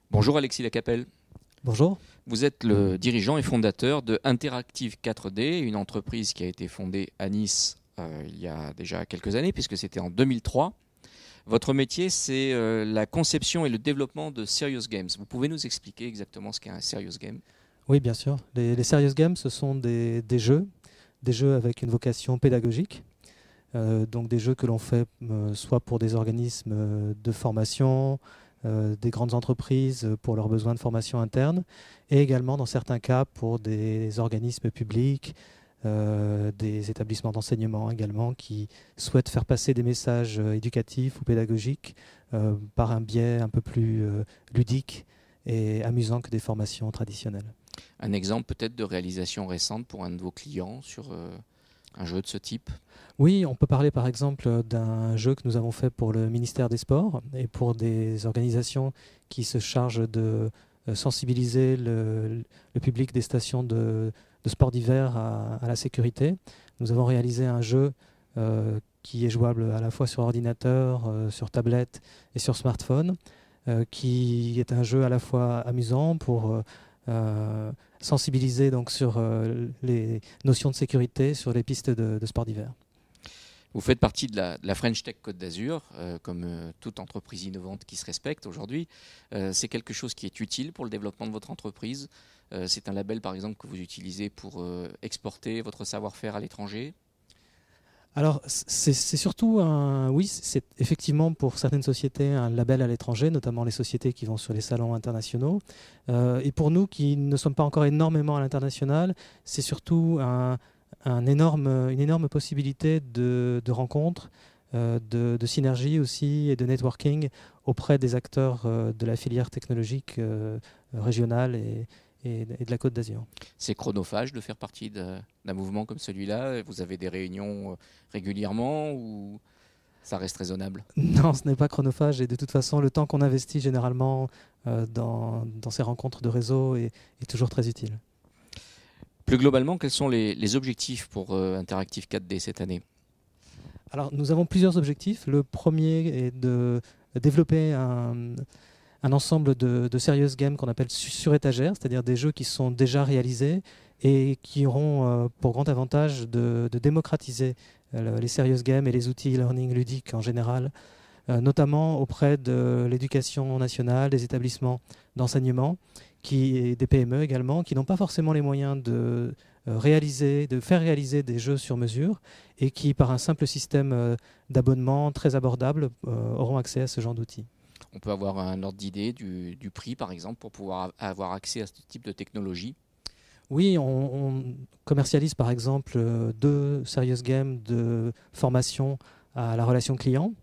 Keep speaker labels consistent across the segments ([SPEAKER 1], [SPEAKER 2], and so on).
[SPEAKER 1] Bonjour Alexis Lacapelle.
[SPEAKER 2] Bonjour.
[SPEAKER 1] Vous êtes le dirigeant et fondateur de Interactive 4D, une entreprise qui a été fondée à Nice il y a déjà quelques années, puisque c'était en 2003. Votre métier, c'est la conception et le développement de serious games. Vous pouvez nous expliquer exactement ce qu'est un serious game?
[SPEAKER 2] Oui, bien sûr. Les serious games, ce sont des jeux avec une vocation pédagogique. Donc des jeux que l'on fait soit pour des organismes de formation, des grandes entreprises pour leurs besoins de formation interne, et également dans certains cas pour des organismes publics, des établissements d'enseignement également qui souhaitent faire passer des messages éducatifs ou pédagogiques par un biais un peu plus ludique et amusant que des formations traditionnelles.
[SPEAKER 1] Un exemple peut-être de réalisation récente pour un de vos clients sur un jeu de ce type?
[SPEAKER 2] Oui, on peut parler par exemple d'un jeu que nous avons fait pour le ministère des Sports et pour des organisations qui se chargent de sensibiliser le public des stations de sport d'hiver à la sécurité. Nous avons réalisé un jeu qui est jouable à la fois sur ordinateur, sur tablette et sur smartphone, qui est un jeu à la fois amusant pour sensibiliser donc sur les notions de sécurité sur les pistes de sport d'hiver.
[SPEAKER 1] Vous faites partie de la French Tech Côte d'Azur, comme toute entreprise innovante qui se respecte aujourd'hui. C'est quelque chose qui est utile pour le développement de votre entreprise. C'est un label, par exemple, que vous utilisez pour exporter votre savoir-faire à l'étranger.
[SPEAKER 2] Alors, c'est surtout oui, c'est effectivement pour certaines sociétés un label à l'étranger, notamment les sociétés qui vont sur les salons internationaux. Et pour nous qui ne sommes pas encore énormément à l'international, c'est surtout une énorme possibilité de rencontres, de synergie aussi et de networking auprès des acteurs de la filière technologique régionale et de la Côte d'Azur.
[SPEAKER 1] C'est chronophage de faire partie d'un mouvement comme celui-là? Vous avez des réunions régulièrement ou ça reste raisonnable?
[SPEAKER 2] Non, ce n'est pas chronophage et de toute façon, le temps qu'on investit généralement dans ces rencontres de réseau est toujours très utile.
[SPEAKER 1] Plus globalement, quels sont les objectifs pour Interactive 4D cette année?
[SPEAKER 2] Alors, nous avons plusieurs objectifs. Le premier est de développer un ensemble de serious games qu'on appelle sur étagère, c'est-à-dire des jeux qui sont déjà réalisés et qui auront pour grand avantage de démocratiser les serious games et les outils e-learning ludiques en général, notamment auprès de l'éducation nationale, des établissements d'enseignement, et des PME également, qui n'ont pas forcément les moyens de faire réaliser des jeux sur mesure et qui, par un simple système d'abonnement très abordable, auront accès à ce genre d'outils.
[SPEAKER 1] On peut avoir un ordre d'idée du prix, par exemple, pour pouvoir avoir accès à ce type de technologie?
[SPEAKER 2] Oui, on commercialise par exemple 2 serious games de formation à la relation client,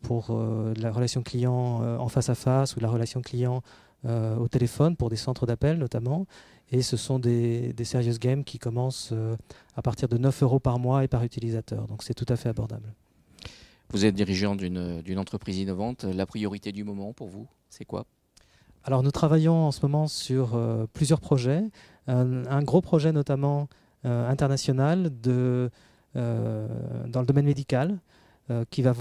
[SPEAKER 2] pour la relation client en face à face ou la relation client au téléphone pour des centres d'appel notamment. Et ce sont des serious games qui commencent à partir de 9 € par mois et par utilisateur. Donc c'est tout à fait abordable.
[SPEAKER 1] Vous êtes dirigeant d'une entreprise innovante. La priorité du moment pour vous, c'est quoi?
[SPEAKER 2] Alors nous travaillons en ce moment sur plusieurs projets. Un gros projet notamment international dans le domaine médical qui va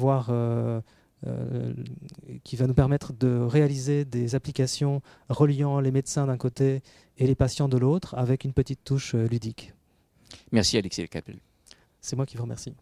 [SPEAKER 2] nous permettre de réaliser des applications reliant les médecins d'un côté et les patients de l'autre avec une petite touche ludique.
[SPEAKER 1] Merci Alexis Lacapelle.
[SPEAKER 2] C'est moi qui vous remercie.